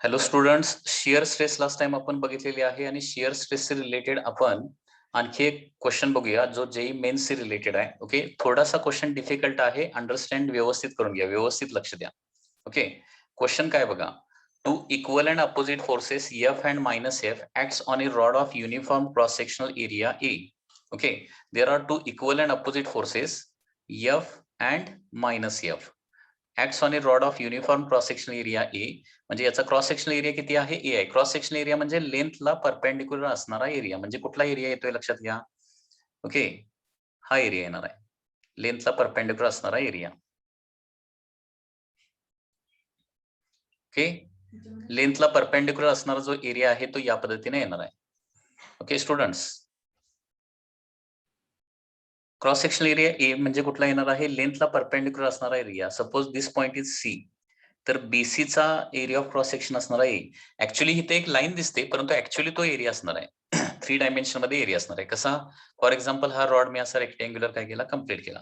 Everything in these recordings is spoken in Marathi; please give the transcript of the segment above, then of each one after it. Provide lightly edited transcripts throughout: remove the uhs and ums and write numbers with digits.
Hello students, shear stress last time आपण बघितलेली आहे आणि शिअर स्ट्रेसशी रिलेटेड आपण आणखी एक क्वेश्चन बघूया जो जेई मेन्सशी रिलेटेड आहे. ओके, थोडासा क्वेश्चन डिफिकल्ट आहे, अंडरस्टँड व्यवस्थित करून घ्या, व्यवस्थित लक्ष द्या. ओके, क्वेश्चन काय बघा. Two equal and opposite forces F and minus F acts on a rod of uniform cross sectional area A. Okay, there are two equal and opposite forces F and minus F acts on a rod of uniform cross sectional area A. म्हणजे याचा क्रॉस सेक्शनल एरिया किती आहे? ए आहे. क्रॉस सेक्शनल एरिया म्हणजे लेंथला परपेंडिक्युलर असणारा एरिया. म्हणजे कुठला एरिया येतोय लक्षात घ्या. ओके, हा एरिया येणार आहे, लेंथला परपेंडिक्युलर असणारा एरिया. ओके, लेंथला परपेंडिक्युलर असणारा जो एरिया आहे तो या पद्धतीने येणार आहे. Okay students, cross sectional area A म्हणजे कुठला येणार आहे? लेंथला परपेंडिक्युलर असणारा area. Suppose this point is C, तर बीसीचा एरिया ऑफ क्रॉस सेक्शन असणार आहे. ऍक्च्युअली इथे एक लाईन दिसते, परंतु ऍक्च्युअली तो एरिया असणार आहे. 3 डायमेन्शन मध्ये एरिया असणार आहे. कसा? फॉर एक्झाम्पल हा रॉड मी असा रेक्टँग्युलर काय केला, कम्प्लीट केला.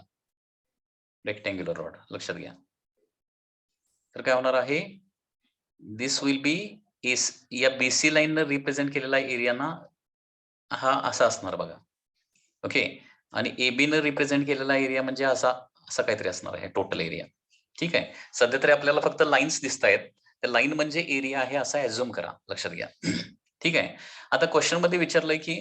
रेक्टँग्युलर रॉड लक्षात घ्या. तर काय होणार आहे? दिस विल बी एस, या बीसी लाईन रिप्रेझेंट केलेला एरिया ना हा असा असणार बघा. ओके, आणि एबी न रिप्रेझेंट केलेला एरिया म्हणजे असा असा काहीतरी असणार आहे टोटल एरिया. ठीक आहे, सध्या तरी आपल्याला फक्त लाईन्स दिसत आहेत. त्या लाईन म्हणजे एरिया आहे असा ऍझ्युम करा, लक्षात घ्या. ठीक आहे, आता क्वेश्चन मध्ये विचारलंय की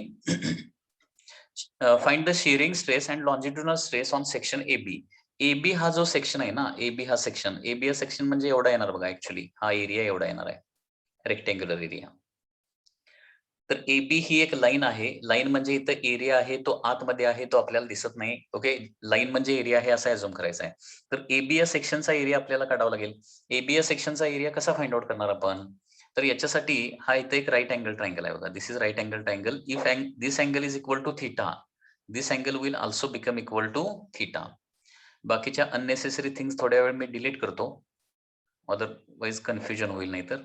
find the shearing stress and longitudinal stress on section AB. AB हा जो सेक्शन आहे ना, एबी हा सेक्शन म्हणजे एवढा येणार बघा. ऍक्च्युअली हा एरिया एवढा येणार आहे, रेक्टँग्युलर एरिया. तर एबी ही एक लाईन आहे. लाईन म्हणजे इथं एरिया आहे, तो आतमध्ये आहे, तो आपल्याला दिसत नाही. ओके, लाईन म्हणजे एरिया आहे असा ऍझ्युम करायचा आहे. तर एबी या सेक्शनचा एरिया आपल्याला काढावा लागेल. एबी या सेक्शनचा एरिया कसा फाइंड आउट करणार आपण? तर याच्यासाठी हा इथे एक राईट अँगल ट्रायंगल आहे बघा. This is right angle triangle. If this angle is equal to theta, this angle will also become equal to theta. बाकीच्या अननेसेसरी थिंग्स थोड्या वेळ मी डिलीट करतो, अदरवाईज कन्फ्युजन होईल. नाही तर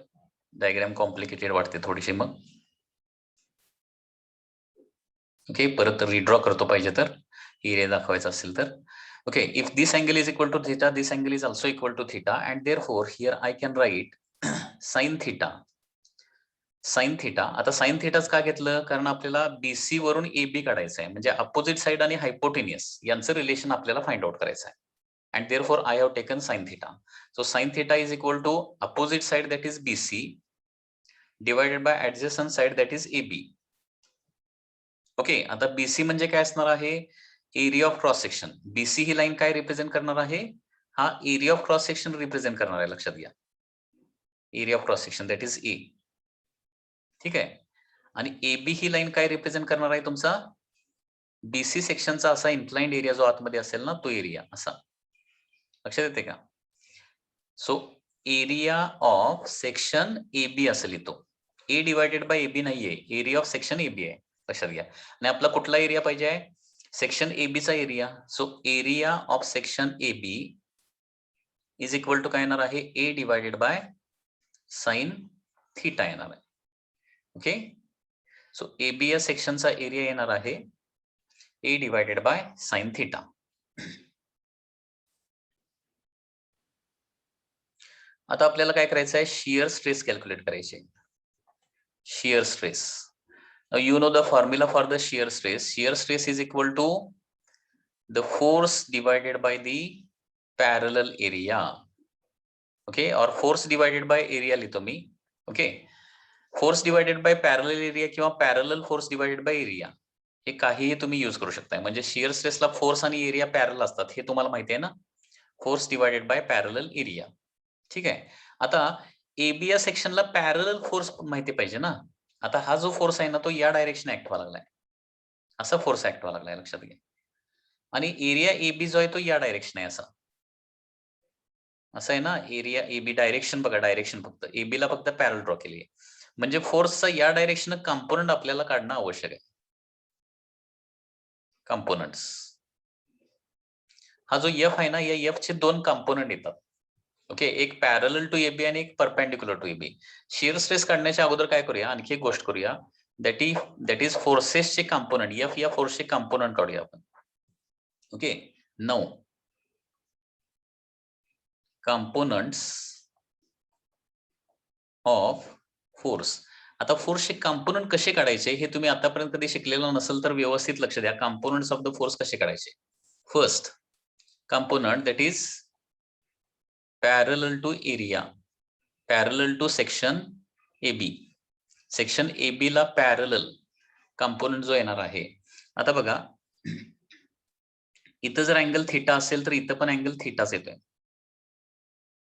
डायग्राम कॉम्प्लिकेटेड वाटते थोडीशी मग. ओके, परत रिड्रॉ करतो पाहिजे तर, एरिया दाखवायचा असेल तर. Okay, if this angle is equal to theta, this angle is also equal to theta, and therefore here I can write sine theta. Sine theta. आता साइन थीटाच का घेतलं? कारण आपल्याला बीसी वरून एबी काढायचं आहे, म्हणजे अपोजिट साइड आणि हायपोटेनियस यांचं रिलेशन आपल्याला फाइंड आउट करायचं आहे. And therefore I have taken sine theta. So sine theta is equal to opposite side that is BC divided by adjacent side that is AB. Okay, आता बीसी म्हणजे काय असणार आहे? Area of cross section. BC ही लाईन काय रिप्रेझेंट करणार आहे? हा area of cross section represent करणार आहे, लक्षात घ्या. Area of cross section that is a. ठीक आहे, आणि एबी ही लाईन काय रिप्रेझेंट करणार आहे तुमचा? बीसी सेक्शनचा असा इन्क्लाइंड एरिया जो आतमध्ये असेल ना, तो एरिया असा. लक्षात येते का? So area of section AB असं लिहितो. ए डिवायडेड बाय एबी नाहीये, एरिया ऑफ सेक्शन एबी आहे, लक्षात घ्या. आणि आपला कुठला एरिया पाहिजे आहे? सेक्शन एबीचा area. So area of section AB is equal to काय येणार आहे? A divided by sine theta येणार आहे. ओके, सो एबी या सेक्शनचा एरिया येणार आहे A divided by sine theta. आता आपल्याला काय करायचं आहे? शिअर स्ट्रेस कॅल्क्युलेट करायचे. Shear stress, you know the formula for the shear stress. Shear stress is equal to the force divided by the parallel area. Okay, or force divided by area लिहितो मी. Okay, force divided by parallel area किंवा parallel force divided by area, हे काहीही तुम्ही युज करू शकताय. म्हणजे शिअर स्ट्रेसला फोर्स आणि एरिया पॅरल असतात, हे तुम्हाला माहिती आहे ना. Force divided by parallel area. ठीक आहे, आता एबी या सेक्शनला पॅरलल फोर्स माहिती पाहिजे ना. आता हा जो फोर्स आहे ना, तो या डायरेक्शन ऍक्ट व्हायला लागलाय, असा फोर्स ऍक्ट व्हायला लागलाय, लक्षात घ्या. आणि एरिया एबी जो आहे तो या डायरेक्शन आहे, असा असं आहे ना. एरिया एबी डायरेक्शन बघा, डायरेक्शन फक्त एबीला फक्त पॅरल ड्रॉ केली आहे. म्हणजे फोर्सचा या डायरेक्शन कंपोनंट आपल्याला काढणं आवश्यक आहे. कंपोनंट्स, हा जो एफ आहे ना, या एफ चे दोन कंपोनंट येतात. ओके, एक पॅरलल टू एबी आणि एक perpendicular to AB. Shear stress काढण्याच्या अगोदर काय करूया? आणखी एक गोष्ट करूया. दॅट इज फोर्सेसचे कंपोनंट. एफ या फोर्सचे कंपोनंट काढूया आपण. Okay, now components of force. आता फोर्सचे कंपोनंट कसे काढायचे हे तुम्ही आतापर्यंत कधी शिकलेलं नसेल तर व्यवस्थित लक्ष द्या. कंपोनंट्स ऑफ द फोर्स कसे काढायचे. First component that is parallel to area, parallel to section AB. Section AB ला पॅरलल कंपोनंट जो येणार आहे. आता बघा इथं जर अँगल थीटा असेल तर इथं पण अँगल थीटाच येतोय,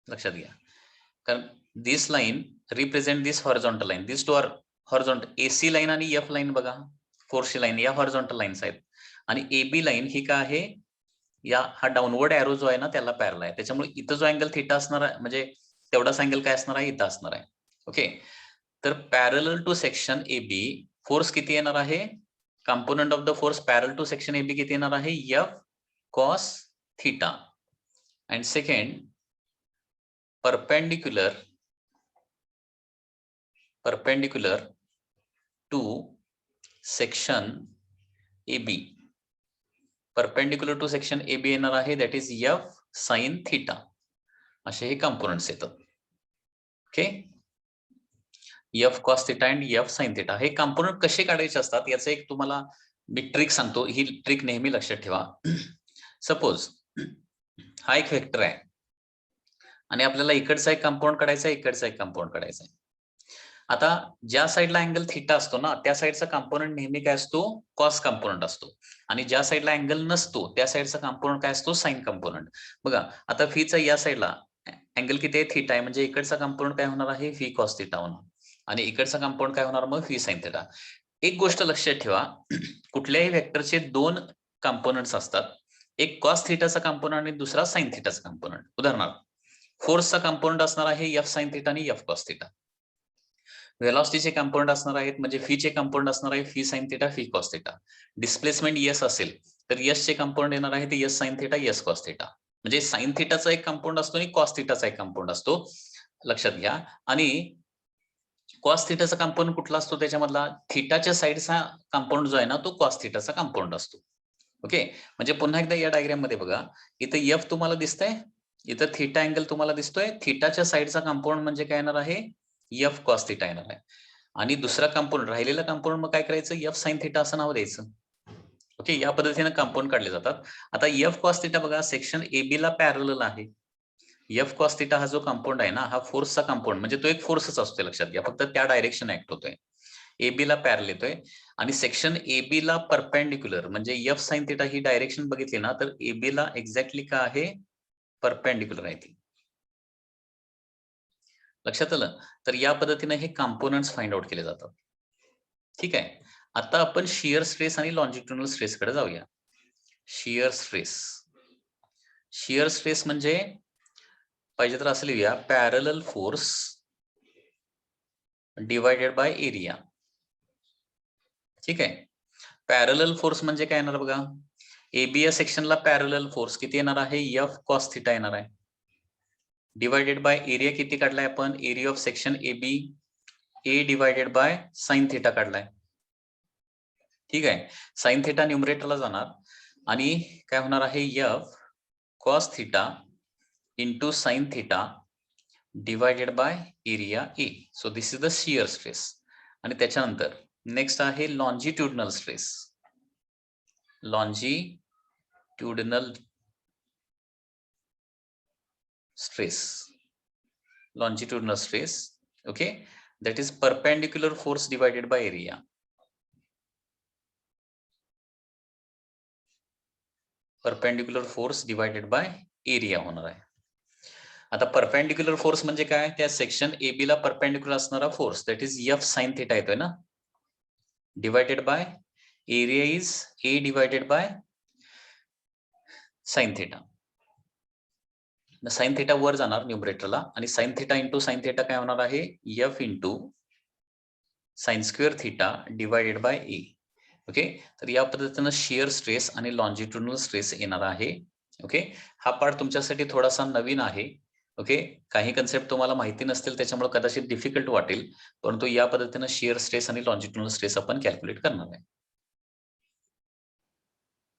लक्षात घ्या. कारण this line represent this horizontal line, this two are horizontal. AC line आणि F लाईन बघा, फोर्सची लाईन या हॉरिझॉन्टल लाईन्स आहेत आणि AB लाईन ही काय आहे, या हा डाऊनवर्ड एरो जो आहे ना त्याला पॅरल आहे. त्याच्यामुळे इथं जो अँगल थीटा असणार आहे म्हणजे तेवढाच अँगल काय असणार आहे, इथं असणार आहे. ओके, तर parallel to section AB force किती येणार आहे, component of the force parallel to section AB किती येणार आहे, F cos theta. And second, perpendicular to section AB, perpendicular to section AB येणार आहे that is F sin theta. असे हे कंपोनंट्स येतात. Okay, F cos theta and F sin theta. हे कंपोनंट कसे काढायचे असतात याचं एक तुम्हाला मी ट्रिक सांगतो, ही ट्रिक नेहमी लक्षात ठेवा. सपोज हा एक वेक्टर आहे आणि आपल्याला इकडचा एक कंपाऊंड काढायचा आहे, इकडचा एक कंपाऊंड काढायचा आहे. आता ज्या साईडला अँगल थीटा असतो ना त्या साईडचा कंपोनंट नेहमी काय असतो, कॉस कंपोनंट असतो आणि ज्या साईडला अँगल नसतो त्या साईडचा कंपोनंट काय असतो, साइन कंपोनंट. बघा आता फीचा या साईडला अँगल किती आहे, थीटा आहे, म्हणजे इकडचा कंपोनंट काय होणार आहे, फी कॉस थीटा होणार आणि इकडचा कंपाऊंड काय होणार मग, फी साइन थीटा. एक गोष्ट लक्षात ठेवा, कुठल्याही वेक्टरचे दोन कंपोनंट्स असतात, एक कॉस थीटाचा कंपोनंट आणि दुसरा साइन थीटाचा कंपोनंट. उदाहरणार्थ फोर्सचा कंपोनंट असणार आहे F साइन थीटा आणि F कॉस थीटा. व्हेलॉसिटीचे कंपोनंट असणार आहेत म्हणजे फीचे कंपोनंट असणार आहे fee sine theta, fee cos theta. Displacement S असेल तर S चे कंपोनंट येणार आहे ते S sine theta, S cos theta. म्हणजे साइन थीटाचा एक कंपोनंट असतो आणि कॉस थीटाचा एक कंपोनंट असतो, लक्षात घ्या. आणि कॉस थीटाचा कंपोनंट कुठला असतो, त्याच्यामधला थीटाच्या साईडचा कंपोनंट जो आहे ना तो कॉस थीटाचा कंपोनंट असतो. ओके, म्हणजे पुन्हा एकदा या डायग्राम मध्ये बघा, इथं F तुम्हाला दिसतंय, इथं थीटा अँगल तुम्हाला दिसतोय, थीटाच्या साईडचा कंपाऊंड म्हणजे काय येणार आहे, F cos थीटा येणार आहे आणि दुसरा कंपाऊंड राहिलेला कंपाऊंड मग काय करायचं, F sin थीटा असं नाव द्यायचं. ओके, या पद्धतीने कंपाऊंड काढले जातात. आता F cos थीटा बघा सेक्शन AB ला पॅरलल आहे. F cos थीटा हा जो कंपाऊंड आहे ना हा फोर्सचा कंपाऊंड म्हणजे तो एक फोर्सच असतो, लक्षात घ्या, फक्त त्या डायरेक्शन ऍक्ट होतोय. AB ला पॅरल येतोय आणि सेक्शन AB ला परपेंडिक्युलर म्हणजे F sin थीटा ही डायरेक्शन बघितली ना तर AB ला एक्झॅक्टली काय आहे, परपेंडिक्युलर आहे ती. लक्षात आलं. तर या पद्धतीने हे कंपोनंट्स फाइंड आउट केले जातात. ठीक आहे, आता आपण शियर स्ट्रेस आणि लॉन्जिट्युडिनल स्ट्रेस कडे जाऊया. शियर स्ट्रेस, शियर स्ट्रेस म्हणजे पाहिजे तर असं लिहूया, parallel force divided by area. ठीक आहे, पॅरलल फोर्स म्हणजे काय येणार बघा, AB या सेक्शनला पॅरलल फोर्स किती येणार आहे, F cos थीटा येणार आहे, डिवायडेड बाय एरिया किती काढलाय आपण, area of section AB A divided by sine theta काढलाय. ठीक आहे, साइन थीटा न्यूमरेटरला जाणार आणि काय होणार आहे, F cos theta into sine theta divided by area A. So this is the shear stress. आणि त्याच्यानंतर नेक्स्ट आहे longitudinal stress. Longitudinal stress, longitudinal stress, okay, that is perpendicular force divided by area. perpendicular force divided by area होणार आहे. आता परपेंडिक्युलर फोर्स म्हणजे काय, त्या सेक्शन AB ला परपेंडिक्युलर असणारा force that is F sin theta येतोय ना, divided by area is A divided by sine theta. Sine theta वर जाणार न्यूमरेटरला आणि sine theta into sine theta काय होणार आहे, F into sine square theta divided by A. Okay, तर या पद्धतीनं शियर स्ट्रेस आणि लॉन्जिट्युडिनल स्ट्रेस येणार आहे. ओके, हा पार्ट तुमच्यासाठी थोडासा नवीन आहे. ओके, काही कन्सेप्ट तुम्हाला माहिती नसतील त्याच्यामुळे कदाचित डिफिकल्ट वाटेल, परंतु या पद्धतीनं शियर स्ट्रेस आणि लॉन्जिट्युडिनल स्ट्रेस आपण कॅल्क्युलेट करणार आहे.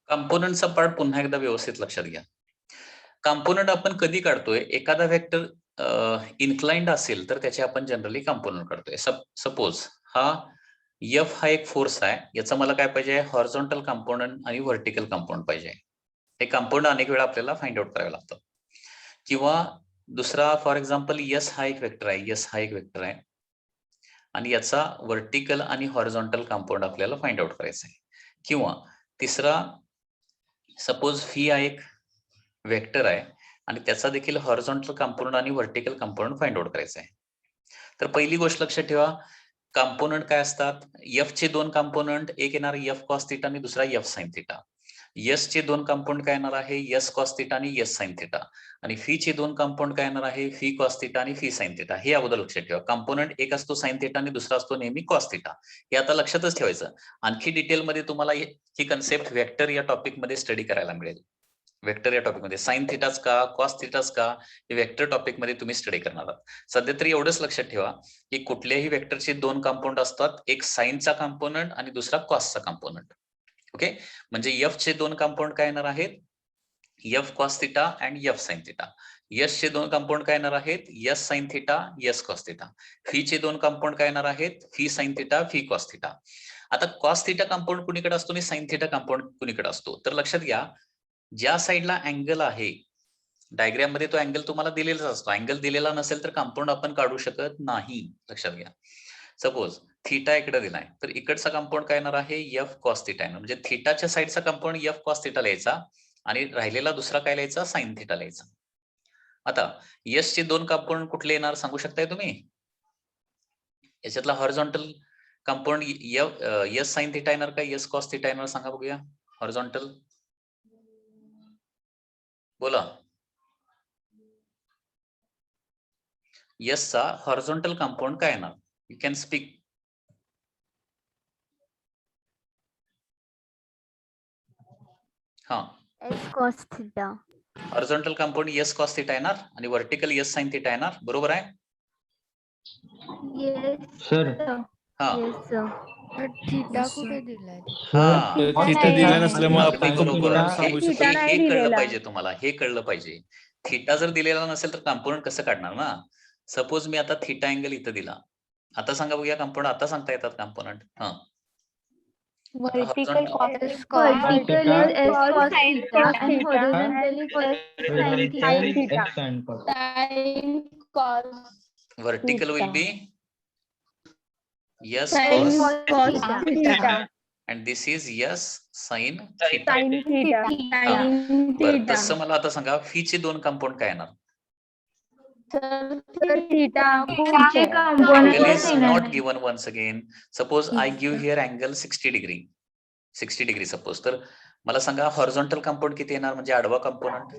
कंपोनंटचा पार्ट पुन्हा एकदा व्यवस्थित लक्षात घ्या. कंपोनंट आपण कधी काढतोय, एखादा वेक्टर इन्क्लाइंड असेल तर त्याचे आपण जनरली कंपोनंट काढतोय. सपोज हा F हा एक फोर्स आहे, याचा मला काय पाहिजे, हॉरिझॉन्टल कंपोनंट आणि व्हर्टिकल कंपोनंट पाहिजे. हे कंपोनंट अनेक वेळा आपल्याला फाइंड आउट करावे लागतं. किंवा दुसरा फॉर एक्झाम्पल S हा एक वेक्टर आहे, S हा एक वेक्टर आहे आणि याचा व्हर्टिकल आणि हॉरिझॉन्टल कंपोनंट आपल्याला फाइंड आउट करायचा आहे. किंवा तिसरा सपोज फी हा एक वेक्टर आहे आणि त्याचा देखील हॉरिझॉन्टल कंपोनंट आणि व्हर्टिकल कंपोनंट फाइंड आउट करायचा आहे. तर पहिली गोष्ट लक्षात ठेवा, कंपोनंट काय असतात, F चे दोन कंपोनंट, एक येणार F cos θ आणि दुसरा F sin θ. S चे दोन कंपोनंट काय येणार आहे, S cos θ आणि S sin θ. आणि फी चे दोन कंपोनंट काय येणार आहे, फी cos θ आणि फी sin θ. हे अगोदर लक्षात ठेवा. कंपोनंट एक असतो sin θ आणि दुसरा असतो नेहमी cos θ. हे आता लक्षातच ठेवायचं. आणखी डिटेलमध्ये तुम्हाला ही कन्सेप्ट वेक्टर या टॉपिक मध्ये स्टडी करायला मिळेल. वेक्टर या टॉपिक मध्ये साइन थिटाच का कॉस थिटाच का हे वेक्टर टॉपिक मध्ये तुम्ही स्टडी करणार आहात. सध्या तरी एवढंच लक्षात ठेवा की कुठल्याही वेक्टरचे दोन कंपोनंट असतात, एक साइनचा कंपोनंट आणि दुसरा कॉसचा कंपोनंट. ओके, म्हणजे F चे दोन कंपोनंट काय येणार आहेत, F cos θ and F sin θ. S चे दोन कंपोनंट काय येणार आहेत, S sin θ, S cos θ. Fee चे दोन कंपोनंट काय येणार आहेत, फी sin θ, फी cos θ. आता cos θ कंपोनंट कुणीकडे असतो आणि sin θ कंपोनंट कुणीकडे असतो, तर लक्षात घ्या, ज्या साईडला अँगल आहे डायग्राम मध्ये तो अँगल तुम्हाला दिलेलाच असतो. अँगल दिलेला नसेल तर कंपाऊंड आपण काढू शकत नाही, लक्षात घ्या. सपोज थीटा इकडे दिलाय, तर इकडचा कंपाऊंड काय येणार आहे, F cos θ येणार. म्हणजे थीटाच्या साईडचा कंपाऊंड F cos θ लिहायचा आणि राहिलेला दुसरा काय लिहायचा, sin θ लिहायचा. आता S चे दोन कंपाऊंड कुठले येणार सांगू शकताय तुम्ही, याच्यातला हॉरिझॉन्टल कंपाऊंड S sin θ येणार का S cos θ येणार, सांगा बघूया. हॉरिझॉन्टल बोला. S चा हॉरिझॉन्टल कंपाऊंड काय येणार, यू कॅन स्पीक. हा, S cos θ. Horizontal compound S cos θ येणार आणि व्हर्टिकल S sin θ येणार, बरोबर आहे. Yes सर हा yes sir. थीटा कुठे दिलाय? हा, तिथे दिलं नसल्यामुळे आपण अगदी बरोबर. सांगू हे थीटा नाही कळलं दिलेला. पाहिजे तुम्हाला, हे कळलं पाहिजे. थीटा जर दिलेला नसेल तर कंपोनंट कसं काढणार ना. सपोज मी आता थीटा अँगल इथं दिला, आता सांगा बघूया कंपोनंट, आता सांगता येतात कंपोनंट. हा, Vertical horizontal- is vertically S cos θ and horizontally S sin θ. Sin cos vertical will be S sin cos cos θ. and this is S sin θ. Sin θ. Sin बरं, θ. तसं मला आता सांगा फी चे दोन कंपाऊंड काय येणार. तर theta Angle is not given once again. Suppose I give here angle 60 degree. 60 degree suppose. तर मला सांगा हॉरिझॉन्टल कंपाऊंड किती येणार, म्हणजे आडवा component.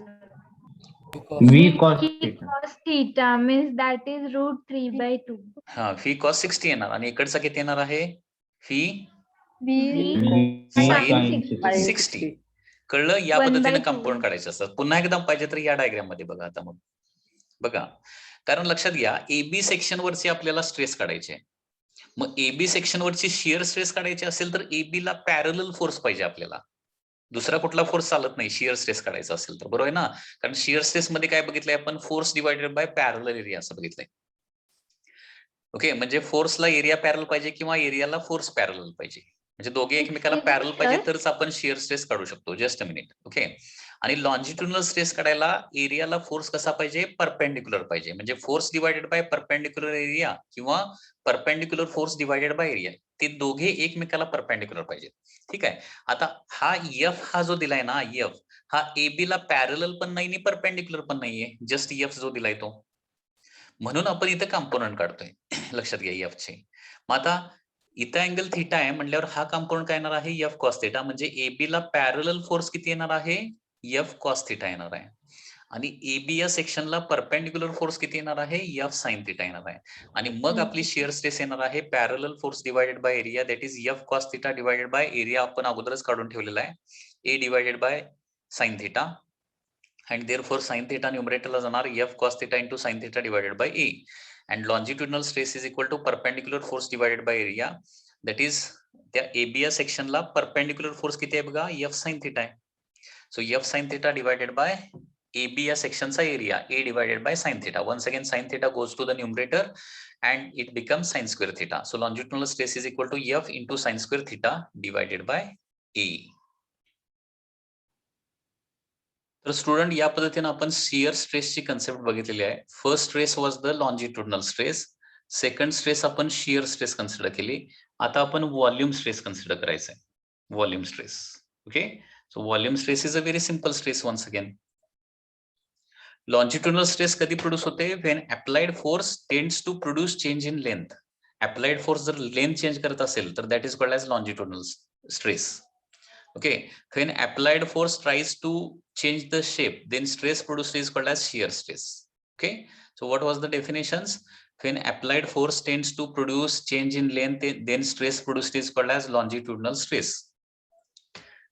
V cos θ. cos θ means that is √3/2. हा, फी cos 60 येणार आणि इकडचा किती येणार आहे, फी V sin 60. कळलं, या 1/2. पद्धतीने कंपाऊंड काढायचे असतात. पुन्हा एकदा पाहिजे तर या डायग्राम मध्ये बघा. आता मग बघा, कारण लक्षात घ्या AB सेक्शन वरची आपल्याला स्ट्रेस काढायचे. मग AB सेक्शन वरची शिअर स्ट्रेस काढायची असेल तर AB ला पॅरलल फोर्स पाहिजे आपल्याला, दुसरा कुठला फोर्स चालत नाही शिअर स्ट्रेस काढायचा असेल तर, बरोबर आहे ना. कारण शिअर स्ट्रेस मध्ये काय बघितलंय आपण, force divided by parallel area असं बघितलंय. ओके, म्हणजे फोर्सला एरिया पॅरल पाहिजे किंवा एरियाला फोर्स पॅरल पाहिजे, म्हणजे दोघे एकमेकाला पॅरल पाहिजे तरच आपण शिअर स्ट्रेस काढू शकतो. Just a minute. ओके, आणि लॉन्जिट्युडनल स्ट्रेस काढायला एरियाला फोर्स कसा पाहिजे, परपेंडिक्युलर पाहिजे. म्हणजे force divided by perpendicular area किंवा perpendicular force divided by area, ते दोघे एकमेकाला परपेंडिक्युलर पाहिजे. ठीक आहे. आता हा F हा जो दिलाय ना, F हा AB ला पॅरलल पण नाही आणि परपेंडिक्युलर पण नाहीये, जस्ट F जो दिलाय तो, म्हणून आपण इथे कंपोनंट काढतोय. लक्षात घ्या F चे. मग आता इथं अँगल थीटा आहे म्हटल्यावर हा कंपोनंट काय येणार आहे, F cos θ. म्हणजे AB ला पॅरलल फोर्स किती येणार आहे, F cos θ येणार आहे. आणि AB या सेक्शनला परपेंडिक्युलर फोर्स किती येणार आहे, F sin θ येणार आहे. आणि मग आपली शिअर स्ट्रेस येणार आहे parallel force divided by area, that is F cos θ divided by area आपण अगोदरच काढून ठेवलेला आहे, A divided by sin θ. and therefore sin theta numerator ला जाणार F cos theta into sin theta divided by A, and longitudinal stress is equal to perpendicular force divided by area, that is त्या AB या सेक्शन ला परपेंडिक्युलर फोर्स किती आहे बघा, F sin theta आहे. So F sin theta divided by AB या सेक्शनचा area A divided by sin theta. Once again sin theta goes to the numerator and it becomes sin square theta. So longitudinal stress is equal to F into sin square theta divided by A. तर स्टुडंट या पद्धतीने आपण शियर स्ट्रेसची कन्सेप्ट बघितलेली आहे. First stress was the longitudinal stress, second stress आपण शियर स्ट्रेस कन्सिडर केली. आता आपण व्हॉल्यूम स्ट्रेस कन्सिडर करायचं आहे. Volume stress. Okay, so volume stress is a very simple stress. Once again longitudinal stress कधी प्रोड्यूस होते? When applied force tends to produce change in length. Applied force जर लेंथ चेंज करत असेल तर that is called as longitudinal stress. Okay, when applied force tries to change the shape, then stress produced is called as shear stress. Okay, so what was the definitions? When applied force tends to produce change in length, then stress produced is called as longitudinal stress.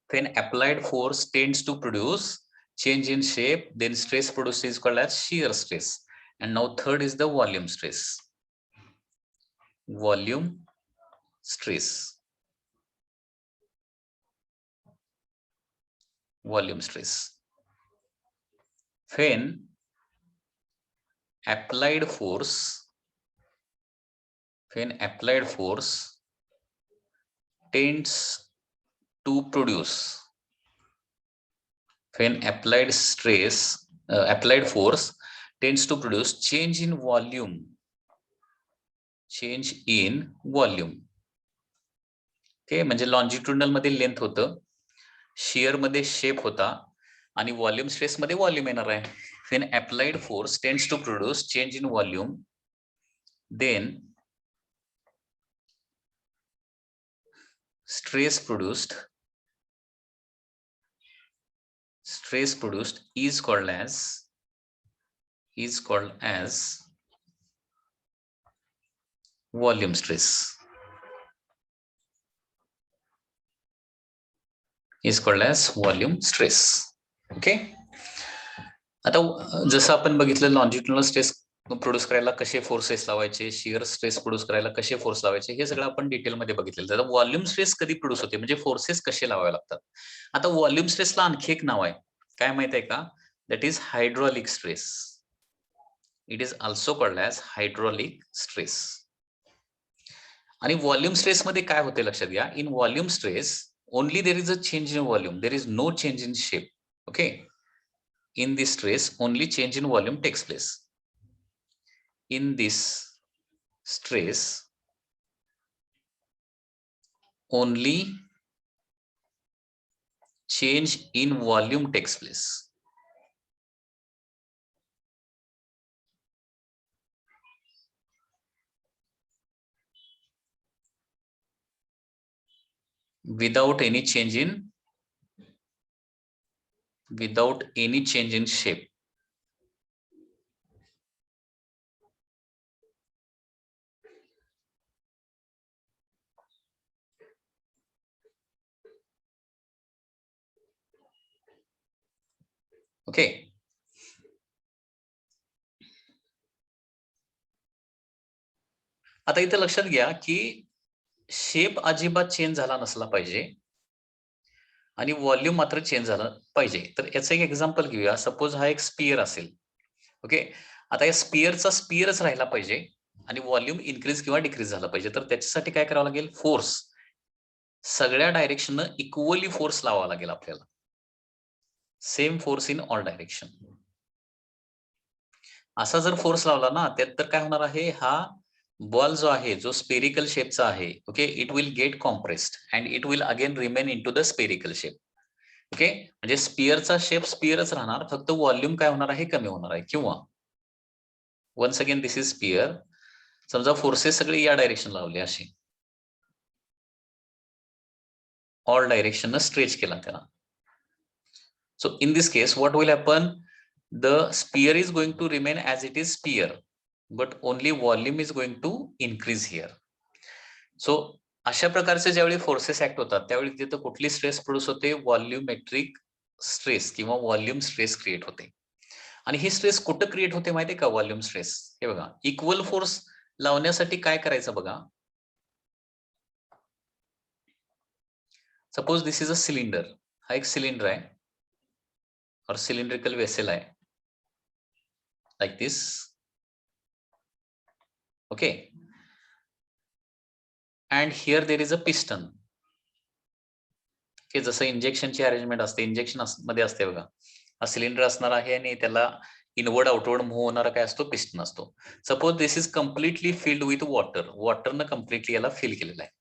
When applied force tends to produce change in shape, then stress produced is called as shear stress. And now third is the volume stress. Volume stress. Volume stress. When applied force tends to produce, when applied force tends to produce change in volume. Okay, म्हणजे लॉन्जिट्युडनल मध्ये लेंथ होतं, शियर मध्ये शेप होता आणि व्हॉल्यूम स्ट्रेस मध्ये व्हॉल्यूम येणार आहे. When applied force tends to produce change in volume, then stress produced is called as volume stress. Is called as volume stress. Okay, आता जसं आपण बघितलं लॉन्जिट्युडनल स्ट्रेस प्रोड्यूस करायला कसे फोर्सेस लावायचे, शियर स्ट्रेस प्रोड्यूस करायला कसे फोर्स लावायचे, हे सगळं आपण डिटेल मध्ये बघितलेलं. आता व्हॉल्यूम स्ट्रेस कधी प्रोड्यूस होते, म्हणजे फोर्सेस कसे लावावे लागतात. आता व्हॉल्यूम स्ट्रेसला आणखी एक नाव आहे, काय माहित आहे का? That is hydraulic stress. It is also called as hydraulic stress. आणि व्हॉल्यूम स्ट्रेस मध्ये काय होते लक्षात घ्या. In volume stress only there is a change in volume, there is no change in shape. Okay, in this stress only change in volume takes place. In this stress only change in volume takes place. Without any change in shape. Okay, आता इथे लक्षात घ्या की शेप अजिबात चेंज झाला नसला पाहिजे आणि व्हॉल्यूम मात्र चेंज झालं पाहिजे. तर याचं एक एक्झाम्पल घेऊया. सपोज हा एक स्पियर असेल. ओके, आता या स्पियरच राहिला पाहिजे आणि व्हॉल्यूम इन्क्रीज किंवा डिक्रीज झाला पाहिजे. तर त्याच्यासाठी काय करावं लागेल? फोर्स सगळ्या डायरेक्शननं इक्वली फोर्स लावावा लागेल आपल्याला. Same force in all direction. असा जर फोर्स लावला ना, त्यात तर काय होणार आहे, हा बॉल जो आहे, जो स्पेरिकल शेपचा आहे, okay, it will get compressed and it will again remain in to the spherical shape. Okay, म्हणजे स्पियरचा शेप स्पियरच राहणार, फक्त व्हॉल्यूम काय होणार आहे, कमी होणार आहे. किंवा once again this is sphere. समजा फोर्सेस सगळे या डायरेक्शन लावले, असे ऑल डायरेक्शन स्ट्रेच केला त्याला. So in this case what will happen, the sphere is going to remain as it is sphere, but only volume is going to increase here. So अशा प्रकारचे ज्यावेळी फोर्सेस ऍक्ट होतात त्यावेळी तिथे कुठली स्ट्रेस प्रोड्यूस होते? व्हॉल्यूमेट्रिक स्ट्रेस किंवा व्हॉल्यूम स्ट्रेस क्रिएट होते. आणि ही स्ट्रेस कुठं क्रिएट होते माहितीये का? Volume stress. हे बघा, इक्वल फोर्स लावण्यासाठी काय करायचं बघा. Suppose this is a cylinder. हा एक सिलेंडर आहे और सिलेंड्रिकल वेसल आहे. like this. Okay. And here there is a piston. Okay, जसं इंजेक्शनची अरेंजमेंट असते, इंजेक्शन मध्ये असते बघा, हा सिलेंडर असणार आहे आणि त्याला इनवर्ड आउटवर्ड मूव्ह होणारा काय असतो, पिस्टन असतो. Suppose this is completely filled with water, वॉटरनं कम्प्लिटली याला फिल केलेलं आहे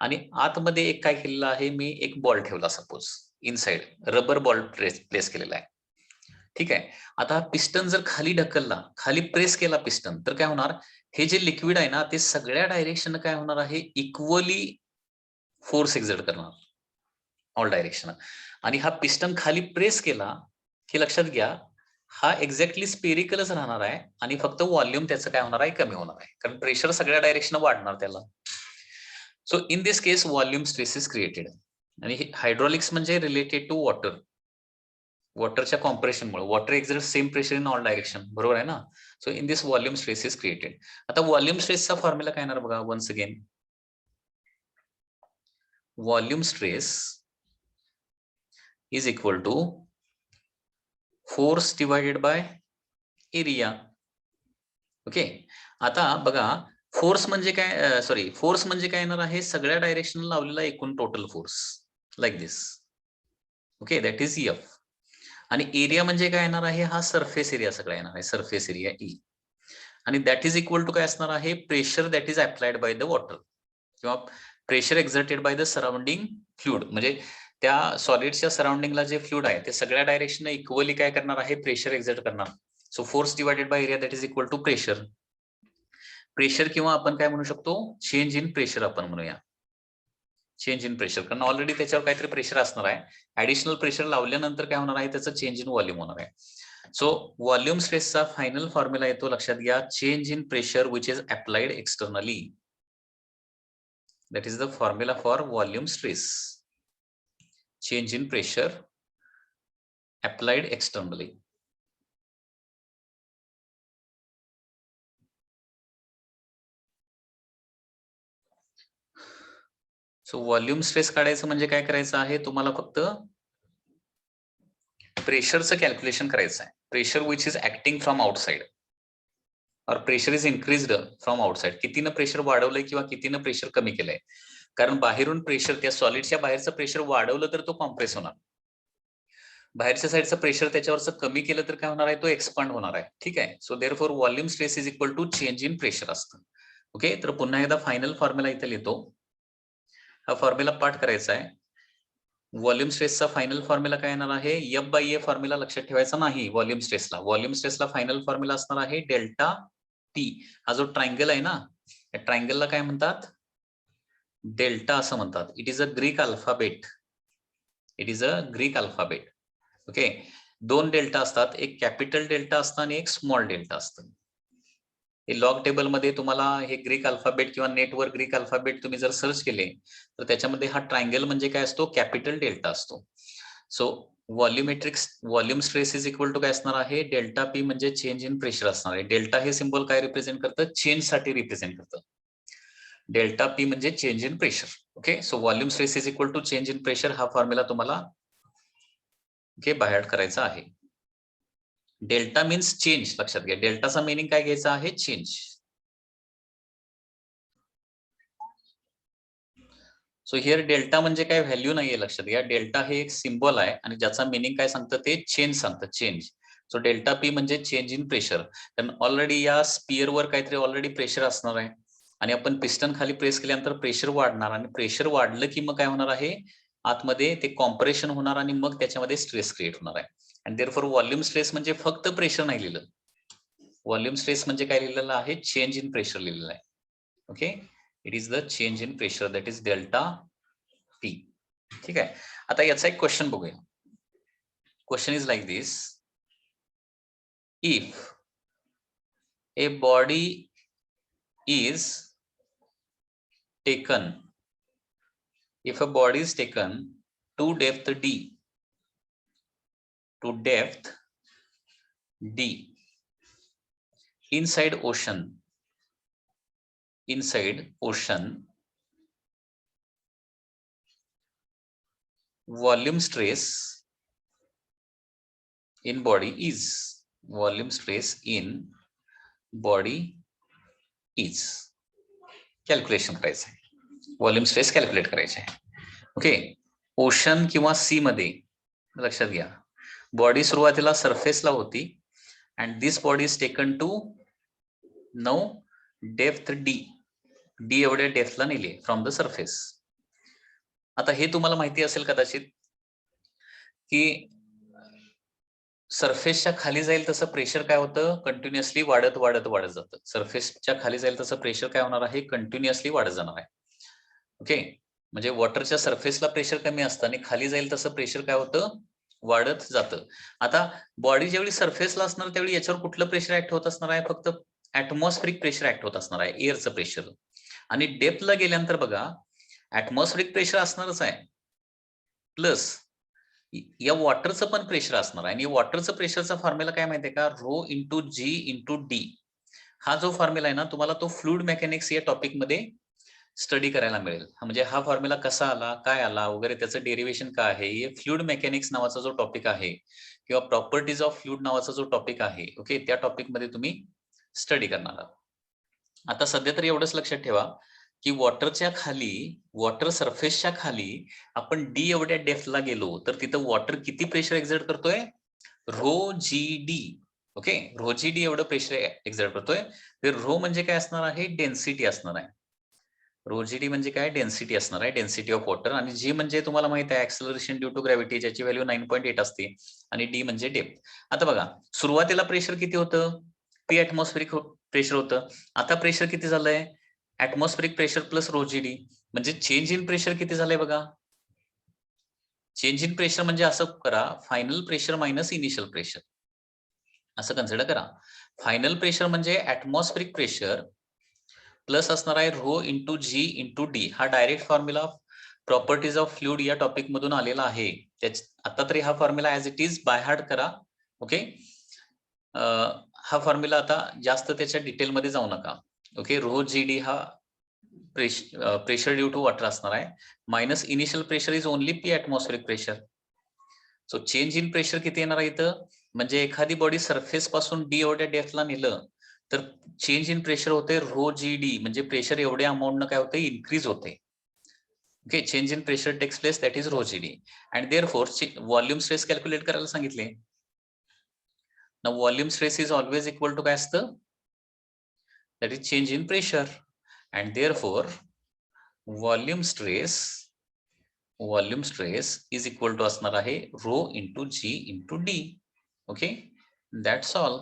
आणि आतमध्ये एक काय केलेलं आहे, मी एक बॉल ठेवला suppose inside, rubber ball place केलेला आहे. ठीक आहे. आता पिस्टन जर खाली ढकलला, खाली प्रेस केला पिस्टन, तर काय होणार, हे जे लिक्विड आहे ना ते सगळ्या डायरेक्शन काय होणार आहे, इक्वली फोर्स एक्झर्ट करणार ऑल डायरेक्शन. आणि हा पिस्टन खाली प्रेस केला की लक्षात घ्या हा एक्झॅक्टली स्पेरिकलच राहणार आहे आणि फक्त व्हॉल्यूम त्याचं काय होणार आहे, कमी होणार आहे, कारण प्रेशर सगळ्या डायरेक्शन वाढणार त्याला. So in this case volume stress is created. आणि हायड्रॉलिक्स म्हणजे रिलेटेड टू वॉटर, वॉटरच्या कॉम्प्रेशनमुळे, water exert same pressure in all direction, बरोबर आहे ना. So in this volume stress is created. आता व्हॉल्यूम स्ट्रेसचा फॉर्म्युला काय येणार बघा, once again volume stress is equal to force divided by area. Okay. आता बघा फोर्स म्हणजे काय, सॉरी फोर्स म्हणजे काय येणार आहे, सगळ्या डायरेक्शन लावलेला एकूण total force, like this. Okay, that is F. आणि एरिया म्हणजे काय येणार आहे, हा सरफेस एरिया सगळा येणार आहे, सरफेस एरिया ई. आणि दॅट इज इक्वल टू काय असणार आहे, pressure that is applied by the water किंवा pressure exerted by the surrounding fluid. म्हणजे त्या सॉलिडच्या सराउंडिंगला जे फ्लुइड आहे ते सगळ्या डायरेक्शन इक्वली काय करणार आहे, प्रेशर एक्झर्ट करणार. So force divided by area that is equal to pressure. Pressure किंवा आपण काय म्हणू शकतो, चेंज इन प्रेशर आपण म्हणूया, चेंज इन प्रेशर, कारण ऑलरेडी त्याच्यावर काहीतरी प्रेशर असणार आहे, ऍडिशनल प्रेशर लावल्यानंतर काय होणार आहे, त्याचं चेंज इन व्हॉल्यूम होणार आहे. सो व्हॉल्यूम स्ट्रेसचा फायनल फॉर्म्युला येतो, लक्षात घ्या, change in pressure which is applied externally. That is the formula for volume stress. Change in pressure applied externally. So volume stress काढायचं म्हणजे काय करायचं आहे, तुम्हाला फक्त प्रेशरचं कॅल्क्युलेशन करायचं आहे. Pressure which is acting from outside or pressure is increased from outside. कितीनं प्रेशर वाढवलंय किंवा कितीनं प्रेशर कमी केलंय, कारण बाहेरून प्रेशर, त्या सॉलिडच्या बाहेरचं प्रेशर वाढवलं तर तो कॉम्प्रेस होणार, बाहेरच्या साईडचं प्रेशर त्याच्यावरचं कमी केलं तर काय होणार आहे, तो एक्सपांड होणार आहे. ठीक आहे. So therefore volume stress is equal to change in pressure असतं. ओके. तर पुन्हा एकदा फायनल फॉर्म्युला इथे लिहितो, हा फॉर्म्युला पाठ करायचा आहे. व्हॉल्यूम स्ट्रेसचा फायनल फॉर्म्युला काय येणार आहे, एफ बाय ए फॉर्म्युला लक्षात ठेवायचा नाही व्हॉल्यूम स्ट्रेसला. व्हॉल्यूम स्ट्रेसला फायनल फॉर्म्युला असणार आहे डेल्टा टी. हा जो ट्रायंगल आहे ना, या ट्रायंगलला काय म्हणतात, डेल्टा असं म्हणतात. It is a Greek alphabet, it is a Greek alphabet. Okay. दोन डेल्टा असतात, एक कॅपिटल डेल्टा असतं आणि एक स्मॉल डेल्टा असतं. हे लॉग टेबल मध्ये तुम्हाला हे ग्रीक अल्फाबेट किंवा नेटवर ग्रीक अल्फाबेट तुम्ही जर सर्च केले तर त्याच्यामध्ये हा ट्रायंगल म्हणजे काय असतो, कॅपिटल डेल्टा असतो. So volume stress is equal to काय असणार आहे, डेल्टा पी म्हणजे चेंज इन प्रेशर असणार आहे. डेल्टा हे सिम्बॉल काय रिप्रेझेंट करतं, चेंज साठी रिप्रेझेंट करतं. डेल्टा पी म्हणजे change in pressure. Okay. So volume stress is equal to change in pressure, हा फॉर्म्युला तुम्हाला ओके बाहेर करायचा आहे. डेल्टा मीन्स चेंज, लक्षात घ्या. डेल्टाचा मिनिंग काय घ्यायचा आहे, चेंज. सो हिअर डेल्टा म्हणजे काय, व्हॅल्यू नाहीये, लक्षात घ्या. डेल्टा हे एक सिम्बॉल आहे आणि ज्याचा मिनिंग काय सांगतं, ते चेंज सांगतं, चेंज. सो डेल्टा पी म्हणजे चेंज इन प्रेशर. कारण ऑलरेडी या स्पिअरवर काहीतरी ऑलरेडी प्रेशर असणार आहे आणि आपण पिस्टन खाली प्रेस केल्यानंतर प्रेशर वाढणार आणि प्रेशर वाढलं की मग काय होणार आहे, आतमध्ये ते कॉम्प्रेशन होणार आणि मग त्याच्यामध्ये स्ट्रेस क्रिएट होणार आहे. आणि देअरफॉर व्हॉल्यूम स्ट्रेस म्हणजे फक्त प्रेशर नाही लिहिलं, व्हॉल्यूम स्ट्रेस म्हणजे काय लिहिलेलं आहे, चेंज इन प्रेशर लिहिलेलं आहे. Okay. It is the change in pressure, that is delta P. ठीक आहे. आता याचा एक क्वेश्चन बघूया. Question is like this, if a body is taken, if a body is taken to depth d, to depth d inside ocean, volume stress in body is, volume stress in body is calculation करायचं आहे, व्हॉल्यूम स्ट्रेस कॅल्क्युलेट करायचे आहे. ओके, ओशन किंवा सी मध्ये लक्षात घ्या, बॉडी सुरुवातीला सरफेसला होती and this body is taken to no depth D एवढ्या डेप्थला नेली फ्रॉम द सरफेस. आता हे तुम्हाला माहिती असेल कदाचित की सरफेसच्या खाली जाईल तसं प्रेशर काय होतं, कंटिन्युअसली वाढत वाढत वाढत जातं. सरफेसच्या खाली जाईल तसं प्रेशर काय होणार आहे, कंटिन्युअसली वाढत जाणार आहे. ओके, म्हणजे वॉटरच्या सरफेसला प्रेशर कमी असतं आणि खाली जाईल तसं प्रेशर काय होतं, वाढत जातं. आता बॉडी जेवढी सरफेसला असणार त्यावेळी याच्यावर कुठलं प्रेशर ऍक्ट होत असणार आहे, फक्त ऍटमॉस्फेरिक प्रेशर ऍक्ट होत असणार आहे, एअरचं प्रेशर. आणि डेप्थला गेल्यानंतर बघा ऍटमॉस्फेरिक प्रेशर असणारच आहे, प्लस या वॉटरचं पण प्रेशर असणार आहे. आणि वॉटरचं प्रेशरचा फॉर्म्युला काय माहितीये का, row into G into D. हा जो फॉर्म्युला आहे ना तुम्हाला तो फ्लुइड मेकॅनिक्स या टॉपिक मध्ये स्टडी करायला मिळेल. म्हणजे हा फॉर्म्युला कसा आला, काय आला वगैरे, त्याचं डेरिव्हेशन काय आहे, हे फ्लुइड मेकॅनिक्स नावाचा जो टॉपिक आहे किंवा प्रॉपर्टीज ऑफ फ्लुइड नावाचा जो टॉपिक आहे, ओके, त्या टॉपिक मध्ये तुम्ही स्टडी करणार आहात. आता सध्या तरी एवढंच लक्षात ठेवा की वॉटरच्या खाली, वॉटर सरफेसच्या खाली आपण डी एवढ्या डेप्थला गेलो तर तिथं वॉटर किती प्रेशर एक्झर्ट करतोय, rho G D. Okay, rho G D एवढं प्रेशर एक्झर्ट करतोय. तर रो म्हणजे काय असणार आहे, डेन्सिटी असणार आहे. रो जी डी म्हणजे काय, डेन्सिटी असणार आहे, डेन्सिटी ऑफ वॉटर. आणि जी म्हणजे तुम्हाला माहित आहे ऍक्सेलरेशन ड्यू टू ग्रॅव्हिटी, ज्याची व्हॅल्यू 9.8 असते. आणि डी म्हणजे डेप्थ. आता बघा सुरुवातीला प्रेशर किती होतं, पी ऍटमॉस्फेरिक प्रेशर होतं. आता प्रेशर किती झालंय, atmospheric pressure plus rho G D. म्हणजे चेंज इन प्रेशर किती झालंय बघा. चेंज इन प्रेशर म्हणजे असं करा, final pressure minus initial pressure असं कन्सिडर करा. फायनल प्रेशर म्हणजे ऍटमॉस्फेरिक प्रेशर प्लस असणार आहे rho into G into D. हा direct formula properties of fluid या टॉपिक मधून आलेला आहे. आता तरी हा formula as it is by heart करा. ओके, हा फॉर्म्युला आता जास्त त्याच्या डिटेलमध्ये जाऊ नका. ओके, रो जी डी हा प्रेशर ड्यू टू वॉटर असणार आहे, minus initial pressure is only P atmospheric pressure. So change in pressure किती येणार आहे इथं, म्हणजे एखादी बॉडी सरफेस पासून डी एवढ्या डेप्थला नेलं तर चेंज इन प्रेशर होते रो जी डी, म्हणजे प्रेशर एवढ्या अमाऊंटनं काय होते, इन्क्रीज होते. Okay, change in pressure takes place, that is rho G D. And therefore volume stress calculate करायला सांगितले. ना volume stress is always equal to काय असतं, that is change in pressure. And therefore volume stress is equal to असणार आहे rho into G into D. Okay, that's all.